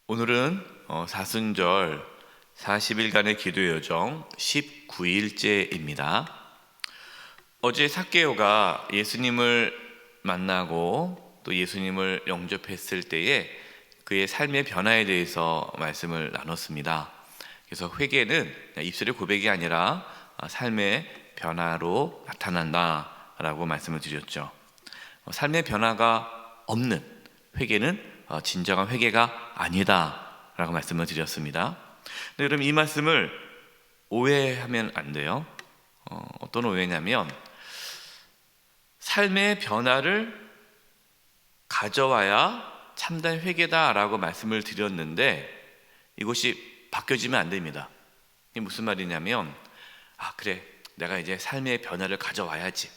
오늘은 사순절 40일간의 기도 여정 19일째입니다. 어제 삭개오가 예수님을 만나고 또 예수님을 영접했을 때에 그의 삶의 변화에 대해서 말씀을 나눴습니다. 그래서 회개는 입술의 고백이 아니라 삶의 변화로 나타난다라고 말씀을 드렸죠. 삶의 변화가 없는 회개는 진정한 회개가 아니다라고 말씀을 드렸습니다. 근데 여러분, 이 말씀을 오해하면 안 돼요. 어떤 오해냐면 삶의 변화를 가져와야 참된 회개다라고 말씀을 드렸는데 이것이 바뀌어지면 안 됩니다. 이게 무슨 말이냐면 그래, 내가 이제 삶의 변화를 가져와야지.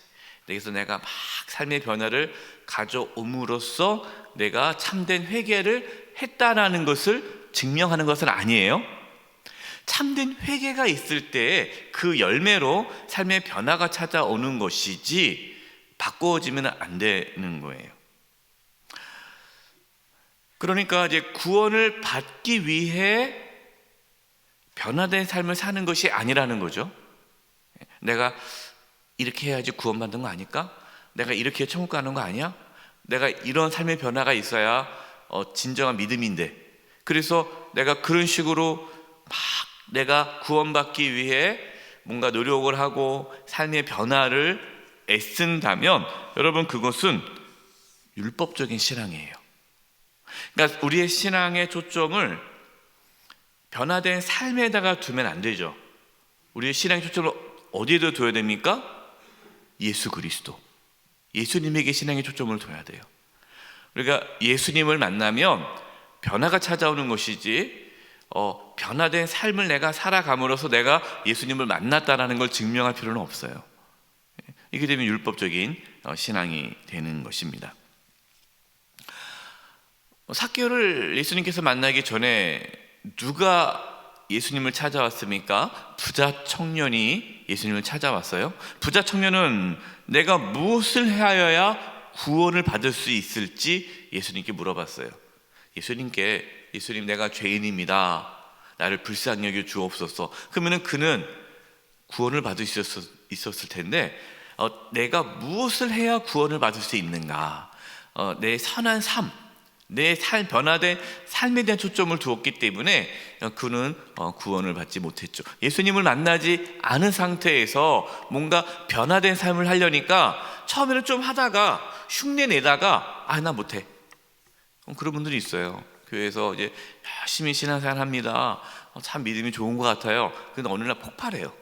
그래서 내가 막 삶의 변화를 가져옴으로써 내가 참된 회개를 했다라는 것을 증명하는 것은 아니에요. 참된 회개가 있을 때 그 열매로 삶의 변화가 찾아오는 것이지 바꿔지면 안 되는 거예요. 그러니까 이제 구원을 받기 위해 변화된 삶을 사는 것이 아니라는 거죠. 내가 이렇게 해야지 구원받는 거 아닐까? 내가 이렇게 천국 가는 거 아니야? 내가 이런 삶의 변화가 있어야 진정한 믿음인데, 그래서 내가 그런 식으로 막 내가 구원받기 위해 뭔가 노력을 하고 삶의 변화를 애쓴다면 여러분, 그것은 율법적인 신앙이에요. 그러니까 우리의 신앙의 초점을 변화된 삶에다가 두면 안 되죠. 우리의 신앙의 초점을 어디에다 둬야 됩니까? 예수 그리스도, 예수님에게 신앙의 초점을 둬야 돼요. 그러니까 예수님을 만나면 변화가 찾아오는 것이지 변화된 삶을 내가 살아감으로써 내가 예수님을 만났다라는 걸 증명할 필요는 없어요. 이게 되면 율법적인 신앙이 되는 것입니다. 삭개오를 예수님께서 만나기 전에 누가 예수님을 찾아왔습니까? 부자 청년이 예수님을 찾아왔어요. 부자 청년은 내가 무엇을 하여야 구원을 받을 수 있을지 예수님께 물어봤어요. 예수님, 내가 죄인입니다. 나를 불쌍히 여겨 주옵소서. 그러면은 그는 구원을 받을 수 있었을 텐데 내가 무엇을 해야 구원을 받을 수 있는가? 내 선한 삶, 내 변화된 삶에 대한 초점을 두었기 때문에 그는 구원을 받지 못했죠. 예수님을 만나지 않은 상태에서 뭔가 변화된 삶을 하려니까 처음에는 좀 하다가 흉내 내다가 나 못해. 그런 분들이 있어요. 교회에서 이제 열심히 신앙생활 합니다. 참 믿음이 좋은 것 같아요. 근데 어느 날 폭발해요.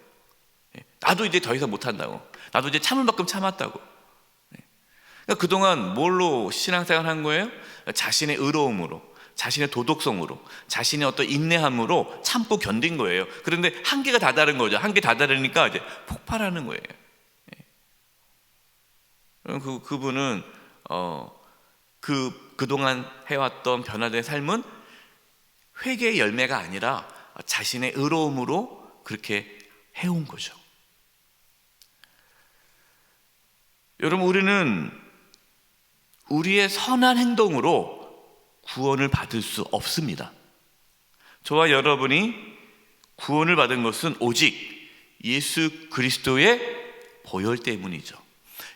나도 이제 더 이상 못한다고. 나도 이제 참을 만큼 참았다고. 그러니까 그동안 뭘로 신앙생활 한 거예요? 자신의 의로움으로, 자신의 도덕성으로, 자신의 어떤 인내함으로 참고 견딘 거예요. 그런데 한계가 다다른 거죠. 한계 다다르니까 이제 폭발하는 거예요. 그분은 그동안 해왔던 변화된 삶은 회개의 열매가 아니라 자신의 의로움으로 그렇게 해온 거죠. 여러분, 우리는 우리의 선한 행동으로 구원을 받을 수 없습니다. 저와 여러분이 구원을 받은 것은 오직 예수 그리스도의 보혈 때문이죠.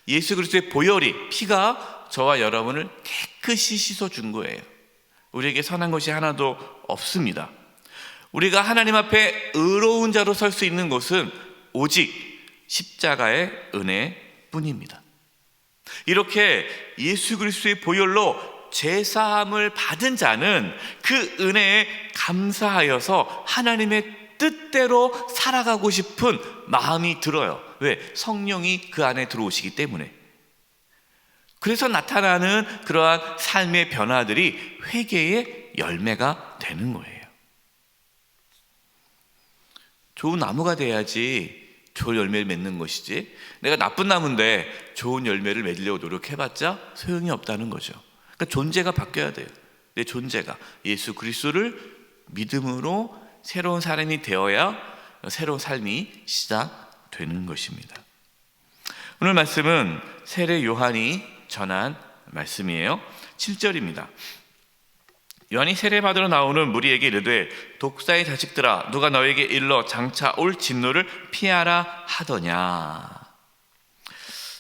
예수 그리스도의 보혈이, 피가 저와 여러분을 깨끗이 씻어준 거예요. 우리에게 선한 것이 하나도 없습니다. 우리가 하나님 앞에 의로운 자로 설 수 있는 것은 오직 십자가의 은혜뿐입니다. 이렇게 예수 그리스도의 보혈로 죄사함을 받은 자는 그 은혜에 감사하여서 하나님의 뜻대로 살아가고 싶은 마음이 들어요. 왜? 성령이 그 안에 들어오시기 때문에. 그래서 나타나는 그러한 삶의 변화들이 회개의 열매가 되는 거예요. 좋은 나무가 돼야지 좋은 열매를 맺는 것이지, 내가 나쁜 나무인데 좋은 열매를 맺으려고 노력해봤자 소용이 없다는 거죠. 그러니까 존재가 바뀌어야 돼요. 내 존재가 예수 그리스도를 믿음으로 새로운 사람이 되어야 새로운 삶이 시작되는 것입니다. 오늘 말씀은 세례 요한이 전한 말씀이에요. 7절입니다. 요한이 세례받으러 나오는 무리에게 이르되 독사의 자식들아 누가 너에게 일러 장차 올 진노를 피하라 하더냐.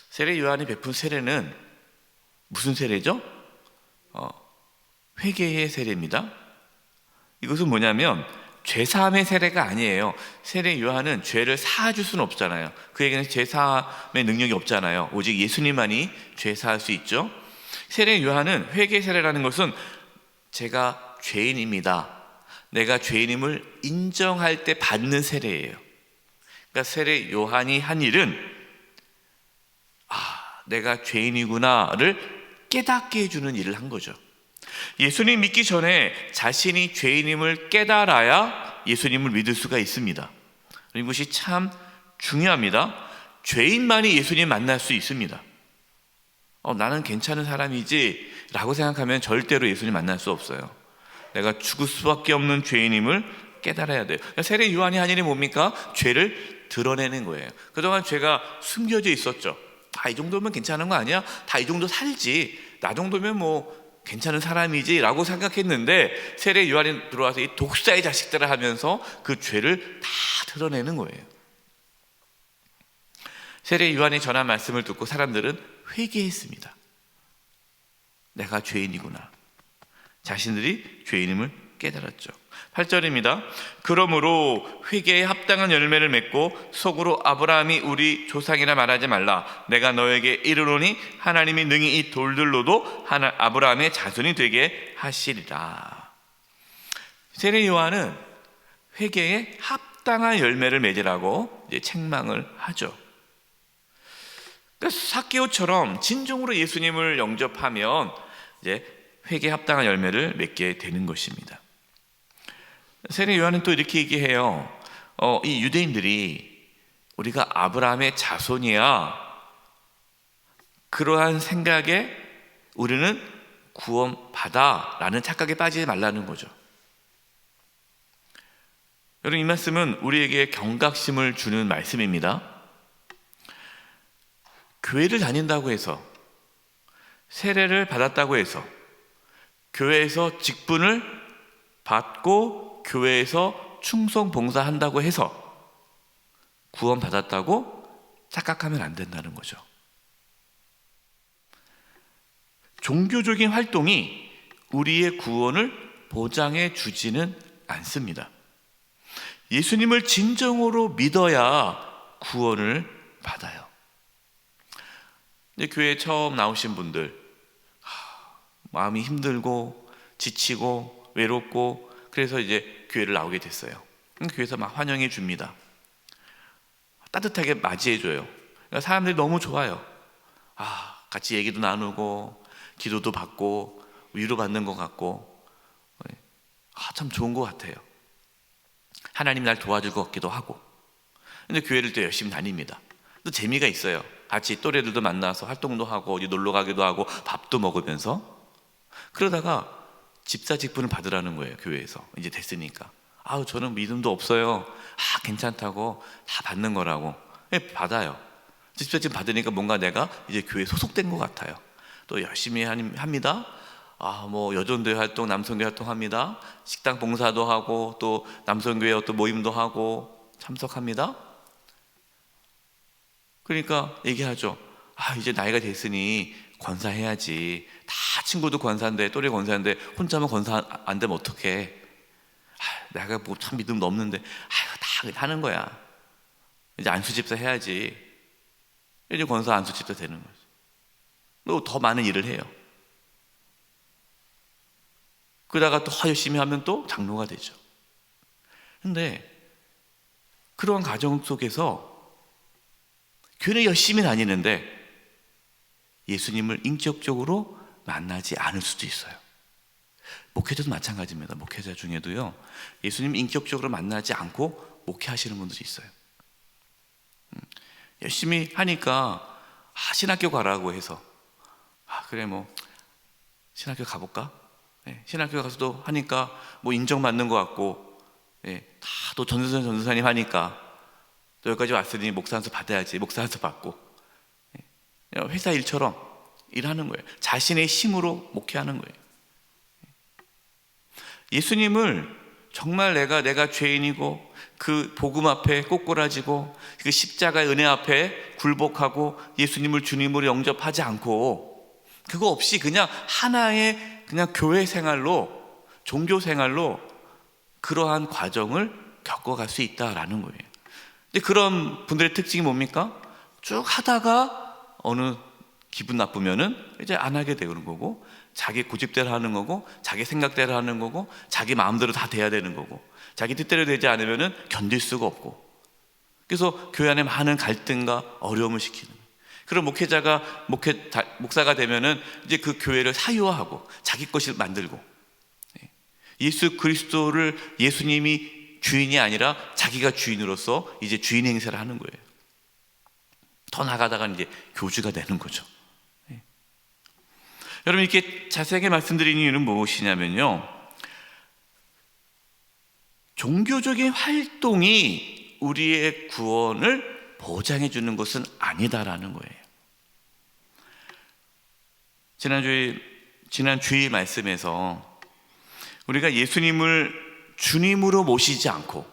세례 요한이 베푼 세례는 무슨 세례죠? 회개의 세례입니다. 이것은 뭐냐면 죄사함의 세례가 아니에요. 세례 요한은 죄를 사해줄 수는 없잖아요. 그에게는 죄사함의 능력이 없잖아요. 오직 예수님만이 죄 사할 수 있죠. 세례 요한은 회개 세례라는 것은 제가 죄인입니다, 내가 죄인임을 인정할 때 받는 세례예요. 그러니까 세례 요한이 한 일은 내가 죄인이구나를 깨닫게 해주는 일을 한 거죠. 예수님 믿기 전에 자신이 죄인임을 깨달아야 예수님을 믿을 수가 있습니다. 이것이 참 중요합니다. 죄인만이 예수님 만날 수 있습니다. 나는 괜찮은 사람이지 라고 생각하면 절대로 예수님 만날 수 없어요. 내가 죽을 수밖에 없는 죄인임을 깨달아야 돼요. 그러니까 세례 요한이 한 일이 뭡니까? 죄를 드러내는 거예요. 그동안 죄가 숨겨져 있었죠. 이 정도면 괜찮은 거 아니야? 다 이 정도 살지, 나 정도면 뭐 괜찮은 사람이지 라고 생각했는데 세례 요한이 들어와서 이 독사의 자식들을 하면서 그 죄를 다 드러내는 거예요. 세례 요한이 전한 말씀을 듣고 사람들은 회개했습니다. 내가 죄인이구나. 자신들이 죄인임을 깨달았죠. 8절입니다. 그러므로 회개에 합당한 열매를 맺고 속으로 아브라함이 우리 조상이라 말하지 말라. 내가 너에게 이르노니 하나님이 능히 이 돌들로도 아브라함의 자손이 되게 하시리라. 세례 요한은 회개에 합당한 열매를 맺으라고 이제 책망을 하죠. 그래서 삭개오처럼 진정으로 예수님을 영접하면 이제 회개에 합당한 열매를 맺게 되는 것입니다. 세례 요한은 또 이렇게 얘기해요. 이 유대인들이 우리가 아브라함의 자손이야, 그러한 생각에 우리는 구원받아 라는 착각에 빠지지 말라는 거죠. 여러분, 이 말씀은 우리에게 경각심을 주는 말씀입니다. 교회를 다닌다고 해서, 세례를 받았다고 해서, 교회에서 직분을 받고 교회에서 충성 봉사한다고 해서 구원받았다고 착각하면 안 된다는 거죠. 종교적인 활동이 우리의 구원을 보장해 주지는 않습니다. 예수님을 진정으로 믿어야 구원을 받아요. 교회에 처음 나오신 분들, 마음이 힘들고 지치고 외롭고 그래서 이제 교회를 나오게 됐어요. 교회에서 막 환영해 줍니다. 따뜻하게 맞이해 줘요. 그러니까 사람들이 너무 좋아요. 같이 얘기도 나누고 기도도 받고 위로받는 것 같고 참 좋은 것 같아요. 하나님 날 도와줄 것 같기도 하고. 근데 교회를 또 열심히 다닙니다. 또 재미가 있어요. 같이 또래들도 만나서 활동도 하고 어디 놀러 가기도 하고 밥도 먹으면서. 그러다가 집사 직분을 받으라는 거예요. 교회에서 이제 됐으니까. 저는 믿음도 없어요. 괜찮다고 다 받는 거라고. 받아요. 집사 직분 받으니까 뭔가 내가 이제 교회에 소속된 것 같아요. 또 열심히 합니다. 뭐 여전도회 활동, 남성교회 활동합니다. 식당 봉사도 하고 또 남성교회 어떤 모임도 하고 참석합니다. 그러니까 얘기하죠. 이제 나이가 됐으니 권사해야지. 다 친구도 권사인데, 또래 권사인데 혼자만 권사 안 되면 어떡해. 내가 뭐 참 믿음도 없는데 다 하는 거야. 이제 안수집사 해야지. 이제 권사 안수집사 되는 거지. 또 더 많은 일을 해요. 그러다가 또 열심히 하면 또 장로가 되죠. 근데 그러한 과정 속에서 교회 열심히 다니는데 예수님을 인격적으로 만나지 않을 수도 있어요. 목회자도 마찬가지입니다. 목회자 중에도요, 예수님 인격적으로 만나지 않고 목회하시는 분들이 있어요. 열심히 하니까 신학교 가라고 해서 그래 뭐 신학교 가볼까? 신학교 가서도 하니까 뭐 인정받는 것 같고, 다 또 전도사님 하니까 또 여기까지 왔으니 목사 안수 받아야지. 목사 안수 받고 회사 일처럼 일하는 거예요. 자신의 힘으로 목회하는 거예요. 예수님을 정말 내가 죄인이고 그 복음 앞에 꼬꾸라지고 그 십자가의 은혜 앞에 굴복하고 예수님을 주님으로 영접하지 않고 그거 없이 그냥 하나의 그냥 교회 생활로, 종교 생활로 그러한 과정을 겪어갈 수 있다라는 거예요. 근데 그런 분들의 특징이 뭡니까? 쭉 하다가 어느 기분 나쁘면은 이제 안 하게 되는 거고, 자기 고집대로 하는 거고, 자기 생각대로 하는 거고, 자기 마음대로 다 돼야 되는 거고, 자기 뜻대로 되지 않으면은 견딜 수가 없고, 그래서 교회 안에 많은 갈등과 어려움을 시키는 거예요. 그런 목사가 되면은 이제 그 교회를 사유화하고 자기 것을 만들고, 예수 그리스도를 예수님이 주인이 아니라 자기가 주인으로서 이제 주인 행세를 하는 거예요. 더 나가다가 이제 교주가 되는 거죠. 여러분, 이렇게 자세하게 말씀드리는 이유는 무엇이냐면요, 종교적인 활동이 우리의 구원을 보장해 주는 것은 아니다라는 거예요. 지난 주일 말씀에서 우리가 예수님을 주님으로 모시지 않고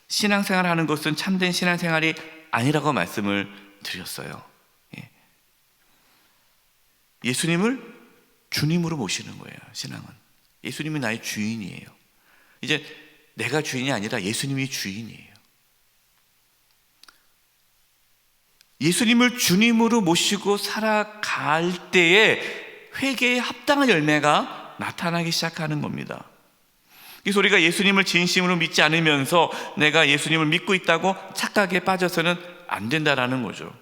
신앙생활을 하는 것은 참된 신앙생활이 아니라고 말씀을 드렸어요. 예수님을 주님으로 모시는 거예요. 신앙은 예수님이 나의 주인이에요. 이제 내가 주인이 아니라 예수님이 주인이에요. 예수님을 주님으로 모시고 살아갈 때에 회개에 합당한 열매가 나타나기 시작하는 겁니다. 그래서 우리가 예수님을 진심으로 믿지 않으면서 내가 예수님을 믿고 있다고 착각에 빠져서는 안 된다라는 거죠.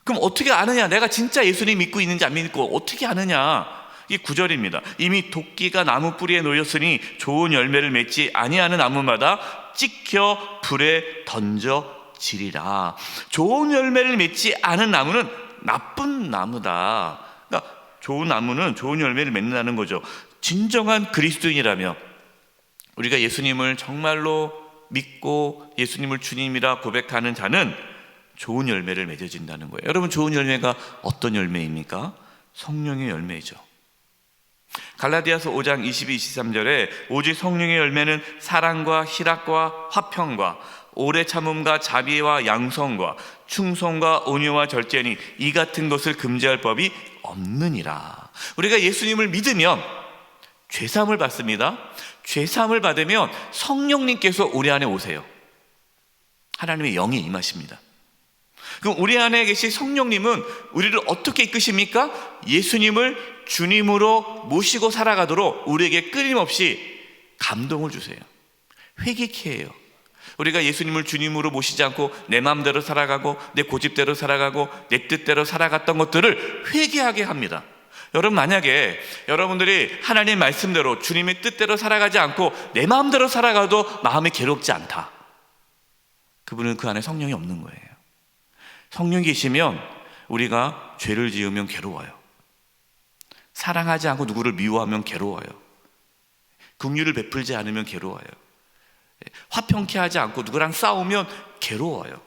그럼 어떻게 아느냐? 내가 진짜 예수님 믿고 있는지 안 믿고 어떻게 아느냐? 이게 9절입니다. 이미 도끼가 나무 뿌리에 놓였으니 좋은 열매를 맺지 아니하는 나무마다 찍혀 불에 던져지리라. 좋은 열매를 맺지 않은 나무는 나쁜 나무다. 그러니까 좋은 나무는 좋은 열매를 맺는다는 거죠. 진정한 그리스도인이라면, 우리가 예수님을 정말로 믿고 예수님을 주님이라 고백하는 자는 좋은 열매를 맺어진다는 거예요. 여러분, 좋은 열매가 어떤 열매입니까? 성령의 열매죠. 갈라디아서 5장 22, 23절에 오직 성령의 열매는 사랑과 희락과 화평과 오래 참음과 자비와 양성과 충성과 온유와 절제니 이 같은 것을 금지할 법이 없느니라. 우리가 예수님을 믿으면 죄사함을 받습니다. 죄사함을 받으면 성령님께서 우리 안에 오세요. 하나님의 영이 임하십니다. 그럼 우리 안에 계신 성령님은 우리를 어떻게 이끄십니까? 예수님을 주님으로 모시고 살아가도록 우리에게 끊임없이 감동을 주세요. 회개케 해요. 우리가 예수님을 주님으로 모시지 않고 내 마음대로 살아가고 내 고집대로 살아가고 내 뜻대로 살아갔던 것들을 회개하게 합니다. 여러분, 만약에 여러분들이 하나님 말씀대로 주님의 뜻대로 살아가지 않고 내 마음대로 살아가도 마음이 괴롭지 않다, 그분은 그 안에 성령이 없는 거예요. 성령이 계시면 우리가 죄를 지으면 괴로워요. 사랑하지 않고 누구를 미워하면 괴로워요. 긍휼을 베풀지 않으면 괴로워요. 화평케 하지 않고 누구랑 싸우면 괴로워요.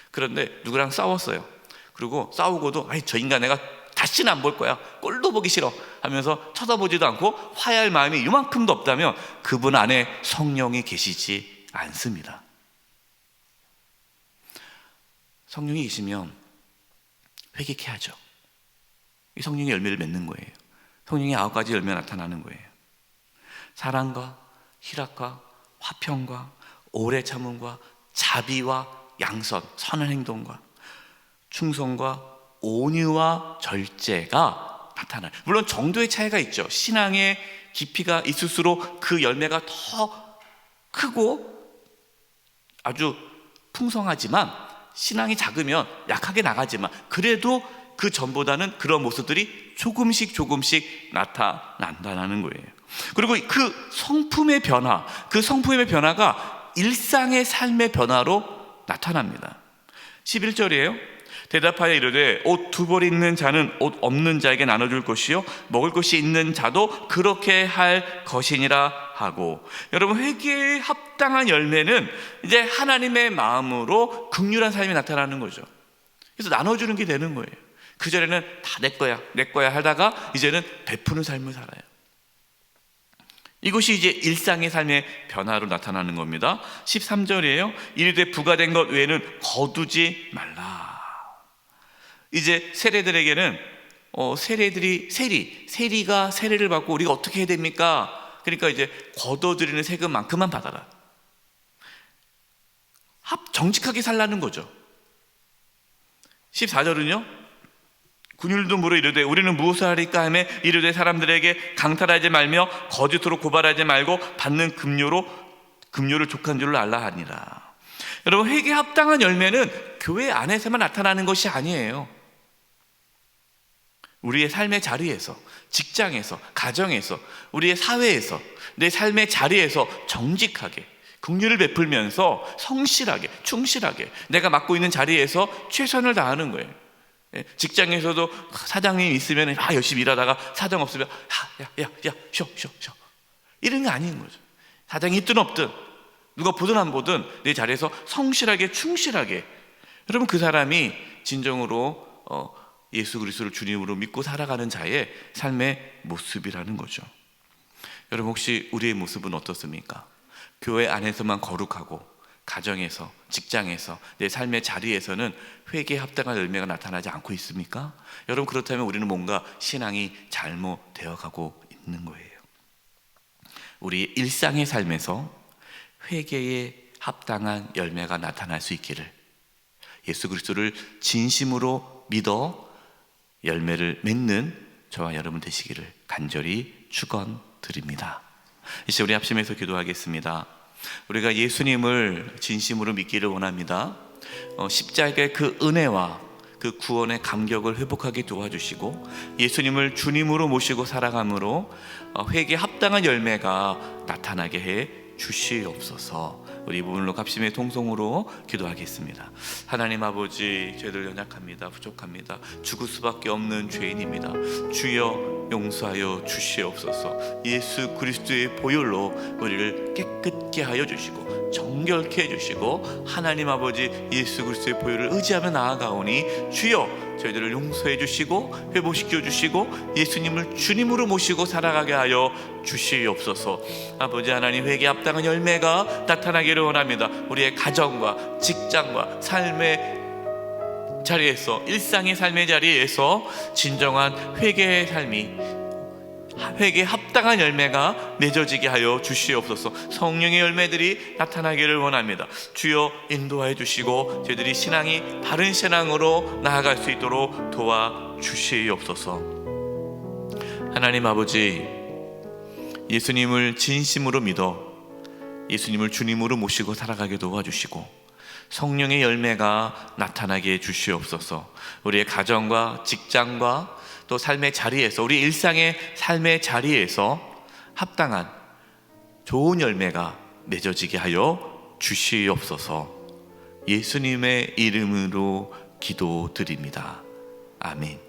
그런데 누구랑 싸웠어요. 그리고 싸우고도 저 인간 내가 다시는 안 볼 거야, 꼴도 보기 싫어 하면서 쳐다보지도 않고 화해할 마음이 이만큼도 없다면 그분 안에 성령이 계시지 않습니다. 성령이 계시면 회개케 하죠. 이 성령의 열매를 맺는 거예요. 성령의 9가지 열매가 나타나는 거예요. 사랑과 희락과 화평과 오래 참음과 자비와 양선, 선한 행동과 충성과 온유와 절제가 나타나요. 물론 정도의 차이가 있죠. 신앙의 깊이가 있을수록 그 열매가 더 크고 아주 풍성하지만, 신앙이 작으면 약하게 나가지만 그래도 그 전보다는 그런 모습들이 조금씩 나타난다는 거예요. 그리고 그 성품의 변화가 일상의 삶의 변화로 나타납니다. 11절이에요. 대답하여 이르되 옷 2벌 있는 자는 옷 없는 자에게 나눠줄 것이요 먹을 것이 있는 자도 그렇게 할 것이니라 하고, 여러분, 회개에 합당한 열매는 이제 하나님의 마음으로 긍휼한 삶이 나타나는 거죠. 그래서 나눠주는 게 되는 거예요. 그전에는 다 내 거야 내 거야 하다가 이제는 베푸는 삶을 살아요. 이것이 이제 일상의 삶의 변화로 나타나는 겁니다. 13절이에요. 이르되 부과된 것 외에는 거두지 말라. 이제 세리들에게는 세리가 세례를 받고 우리가 어떻게 해야 됩니까? 그러니까 이제 거둬들이는 세금만큼만 받아라. 정직하게 살라는 거죠. 14절은요. 군율도 물어 이르되 우리는 무엇을 하리까 하며 이르되 사람들에게 강탈하지 말며 거짓으로 고발하지 말고 받는 금료를 족한 줄을 알라 하니라. 여러분, 회개에 합당한 열매는 교회 안에서만 나타나는 것이 아니에요. 우리의 삶의 자리에서, 직장에서, 가정에서, 우리의 사회에서, 내 삶의 자리에서 정직하게 긍휼을 베풀면서 성실하게, 충실하게 내가 맡고 있는 자리에서 최선을 다하는 거예요. 직장에서도 사장님 있으면 열심히 일하다가 사장 없으면 쉬어 이런 게 아닌 거죠. 사장이 있든 없든 누가 보든 안 보든 내 자리에서 성실하게 충실하게, 여러분 그 사람이 진정으로 예수 그리스도를 주님으로 믿고 살아가는 자의 삶의 모습이라는 거죠. 여러분 혹시 우리의 모습은 어떻습니까? 교회 안에서만 거룩하고 가정에서, 직장에서, 내 삶의 자리에서는 회개에 합당한 열매가 나타나지 않고 있습니까? 여러분 그렇다면 우리는 뭔가 신앙이 잘못되어 가고 있는 거예요. 우리 일상의 삶에서 회개에 합당한 열매가 나타날 수 있기를, 예수 그리스도를 진심으로 믿어 열매를 맺는 저와 여러분 되시기를 간절히 축원드립니다. 이제 우리 합심해서 기도하겠습니다. 우리가 예수님을 진심으로 믿기를 원합니다. 십자가의 그 은혜와 그 구원의 감격을 회복하게 도와주시고 예수님을 주님으로 모시고 살아감으로 회개에 합당한 열매가 나타나게 해 주시옵소서. 우리 이 부분으로 갑심의 통성으로 기도하겠습니다. 하나님 아버지, 저희들 연약합니다. 부족합니다. 죽을 수밖에 없는 죄인입니다. 주여 용서하여 주시옵소서. 예수 그리스도의 보혈로 우리를 깨끗게 하여 주시고 정결케 해주시고 하나님 아버지 예수 그리스도의 보혈을 의지하며 나아가오니 주여 저희들을 용서해 주시고 회복시켜 주시고 예수님을 주님으로 모시고 살아가게 하여 주시옵소서. 아버지 하나님, 회개에 합당한 열매가 나타나기를 원합니다. 우리의 가정과 직장과 삶의 자리에서, 일상의 삶의 자리에서 진정한 회개의 삶이, 회개에 합당한 열매가 맺어지게 하여 주시옵소서. 성령의 열매들이 나타나기를 원합니다. 주여 인도하여 주시고 저희들이 신앙이 바른 신앙으로 나아갈 수 있도록 도와주시옵소서. 하나님 아버지, 예수님을 진심으로 믿어 예수님을 주님으로 모시고 살아가게 도와주시고 성령의 열매가 나타나게 해 주시옵소서. 우리의 가정과 직장과 또 삶의 자리에서, 우리 일상의 삶의 자리에서 합당한 좋은 열매가 맺어지게 하여 주시옵소서. 예수님의 이름으로 기도드립니다. 아멘.